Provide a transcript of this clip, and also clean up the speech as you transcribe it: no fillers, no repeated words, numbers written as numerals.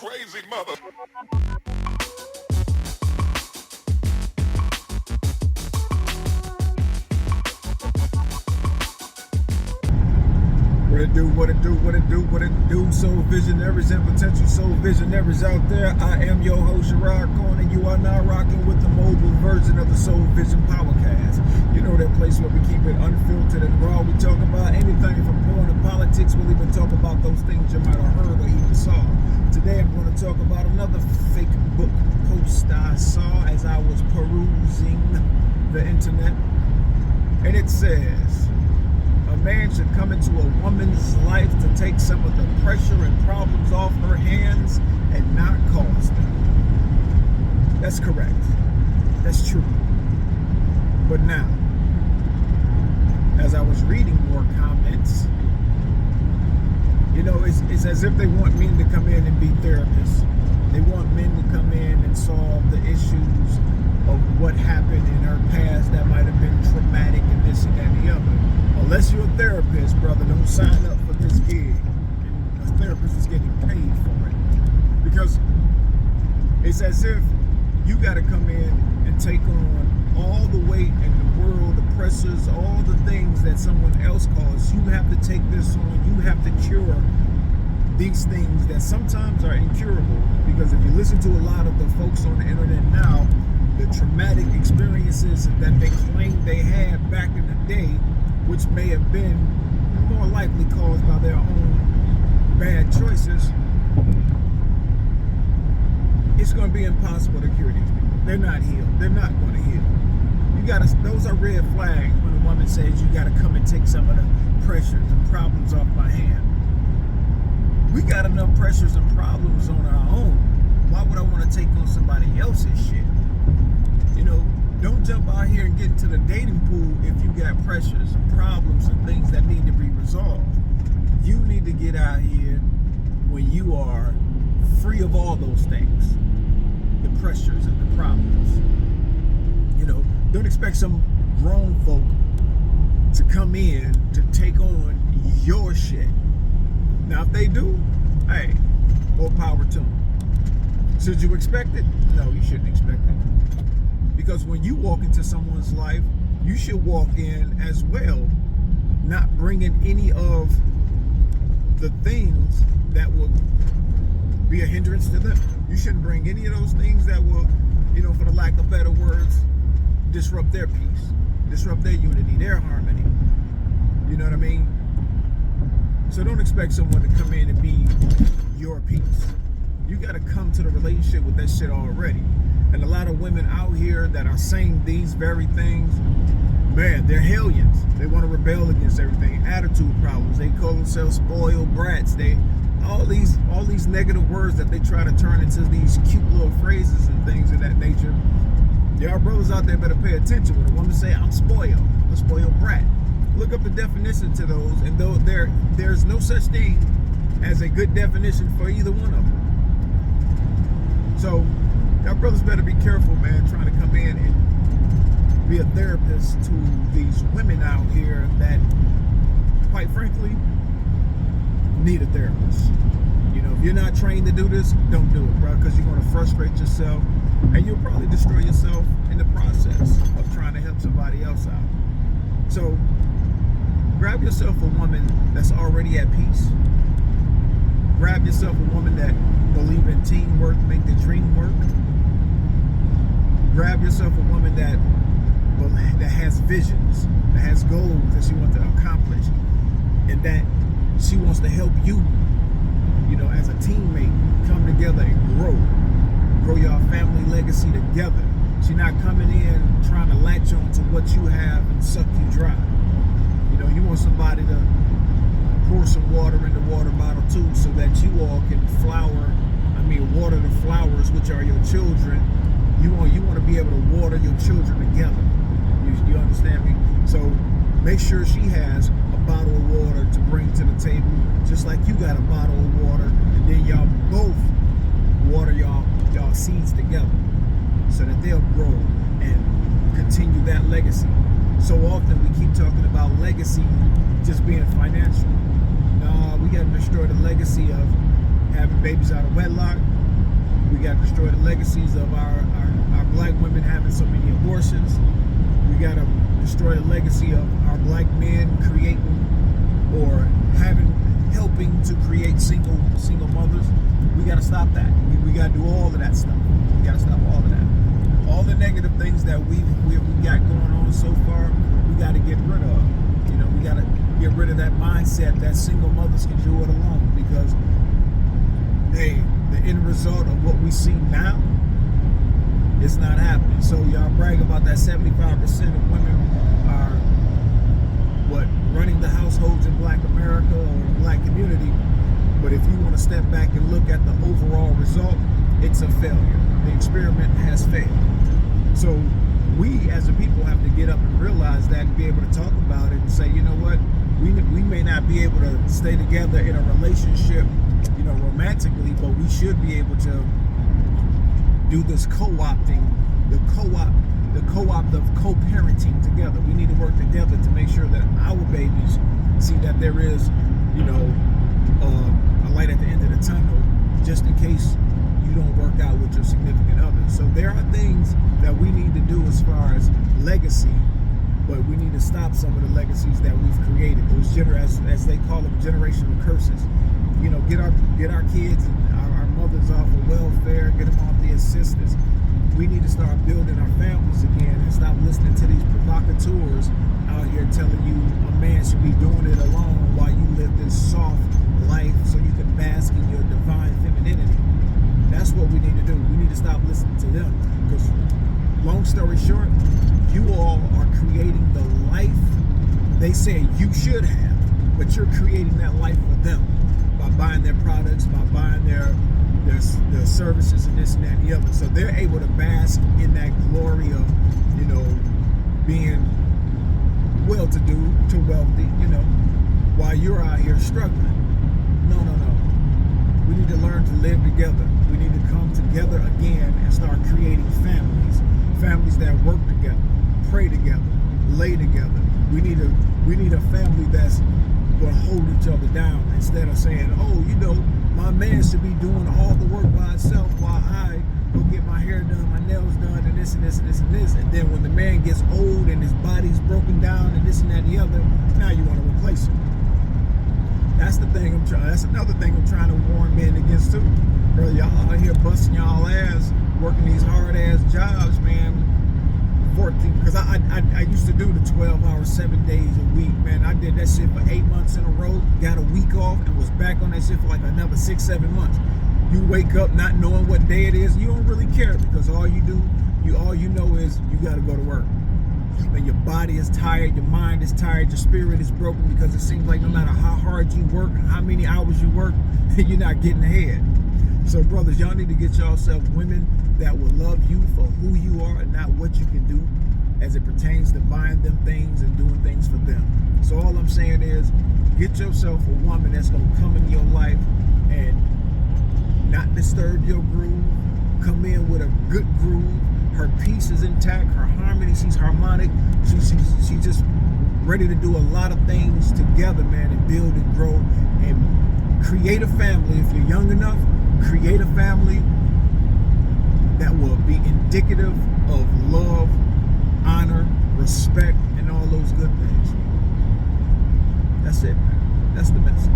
crazy mother. What it do, soul visionaries and potential soul visionaries out there. I am your host, Sherrod Corn, and you are now rocking with the mobile version of the Soul Vision Powercast. You know that place where we keep it unfiltered and raw. We talk about anything from porn to politics. We'll even talk about those things you might have heard or even saw. Today I'm going to talk about another fake book post I saw as I was perusing the internet. And it says, a man should come into a woman's life to take some of the pressure and problems off her hands and not cause them. That's correct. That's true. But now, as I was reading more comments, you know, it's as if they want men to come in and be therapists. They want men to come in and solve the issues of what happened in her past that might have been traumatic and this and that and the other. Unless you're a therapist, brother, don't sign up for this gig. And a therapist is getting paid for it. Because it's as if you got to come in and take on all the weight in the world, the pressures, all the things that someone else caused. You have to take this on. You have to cure these things that sometimes are incurable. Because if you listen to a lot of the folks on the internet now, the traumatic experiences that they claim they had back in the day, which may have been more likely caused by their own bad choices, it's going to be impossible to cure these people. They're not healed. They're not going to heal. You got to. Those are red flags when a woman says you got to come and take some of the pressures and problems off my hand. We got enough pressures and problems on our own. Why would I want to take on somebody else's shit? You know, don't jump out here and get into the dating pool if you got pressures and problems and things that need to be resolved. You need to get out here when you are free of all those things, the pressures and the problems. You know, don't expect some grown folk to come in to take on your shit. Now, if they do, hey, more power to them. Should you expect it? No, you shouldn't expect it. Because when you walk into someone's life, you should walk in as well, not bringing any of the things that will be a hindrance to them. You shouldn't bring any of those things that will, you know, for the lack of better words, disrupt their peace, disrupt their unity, their harmony. You know what I mean? So don't expect someone to come in and be your peace. You got to come to the relationship with that shit already. And a lot of women out here that are saying these very things, man, they're hellions. They want to rebel against everything. Attitude problems. They call themselves spoiled brats. They all these negative words that they try to turn into these cute little phrases and things of that nature. Y'all brothers out there better pay attention. When a woman say, I'm spoiled, I'm a spoiled brat, look up the definition to those, and though there's no such thing as a good definition for either one of them. So y'all brothers better be careful, man, trying to come in and be a therapist to these women out here that, quite frankly, need a therapist. You know, if you're not trained to do this, don't do it, bro, because you're going to frustrate yourself, and you'll probably destroy yourself in the process of trying to help somebody else out. So grab yourself a woman that's already at peace. Grab yourself a woman that believe in teamwork, make the dream work. Grab yourself a woman that has visions, that has goals that she wants to accomplish, and that she wants to help you, you know, as a teammate, come together and grow your family legacy together. She's not coming in trying to latch on to what you have and suck you dry. You know, you want somebody to pour some water in the water bottle too, so that you all can water the flowers, which are your children. You want to be able to water your children together. You understand me? So make sure she has a bottle of water to bring to the table, just like you got a bottle of water, and then y'all both water y'all seeds together so that they'll grow and continue that legacy. So often we keep talking about legacy just being financial. No, we got to destroy the legacy of having babies out of wedlock. We got to destroy the legacies of our black women having so many abortions. We got to destroy the legacy of our black men creating or helping to create single mothers. We got to stop that. We got to do all of that stuff. We got to stop all of that. All the negative things that we got going on so far, we got to get rid of. You know, we got to get rid of that mindset that single mothers can do it alone, because hey, the end result of what we see now, it's not happening. So y'all brag about that 75% of women are running the households in black America or the black community. But if you want to step back and look at the overall result, it's a failure. The experiment has failed. So we as a people have to get up and realize that and be able to talk about it and say, you know what, we may not be able to stay together in a relationship, you know, romantically, but we should be able to do this co-opting, the co-opt of co-parenting together. We need to work together to make sure that our babies see that there is, you know, a light at the end of the tunnel, just in case you don't work out with your significant other. So there are things that we need to do as far as legacy, but we need to stop some of the legacies that we've created. Those as they call them, generational curses. You know, get our kids and our mothers off of welfare, get them off the assistance. We need to start building our families again and stop listening to these provocateurs out here telling you a man should be doing it alone while you live this soft life so you can bask in your divine femininity. That's what we need to do. We need to stop listening to them, because long story short, you all are creating the life they say you should have, but you're creating that life for them by buying their products, by buying their services and this and that and the other. So they're able to bask in that glory of, you know, being well-to-do to wealthy, you know, while you're out here struggling. No. We need to learn to live together. We need to come together again and start creating families that work together, pray together, lay together. We need a family that's going to hold each other down, instead of saying, oh, you know, my man should be doing all the work by himself while I go get my hair done, my nails done, and this and this and this and this. And then when the man gets old and his body's broken down and this and that and the other, now you want to replace him. That's the thing that's another thing I'm trying to warn men against too. Bro, y'all out here busting y'all ass, working these hard ass jobs, man. 14, because I used to do the 12 hours, 7 days a week, man. I did that shit for 8 months in a row, got a week off, and was back on that shit for like another 6-7 months. You wake up not knowing what day it is, you don't really care, because all you know is you got to go to work. And your body is tired, your mind is tired, your spirit is broken, because it seems like no matter how hard you work and how many hours you work, you're not getting ahead. So brothers, y'all need to get yourself women that will love you for who you are and not what you can do as it pertains to buying them things and doing things for them. So all I'm saying is, get yourself a woman that's going to come in your life and not disturb your groove, come in with a good groove. Her peace is intact, her harmony, she's harmonic, she's just ready to do a lot of things together, man, and build and grow and create a family. If you're young enough, create a family that will be indicative of love, honor, respect, and all those good things. That's it, man. That's the message.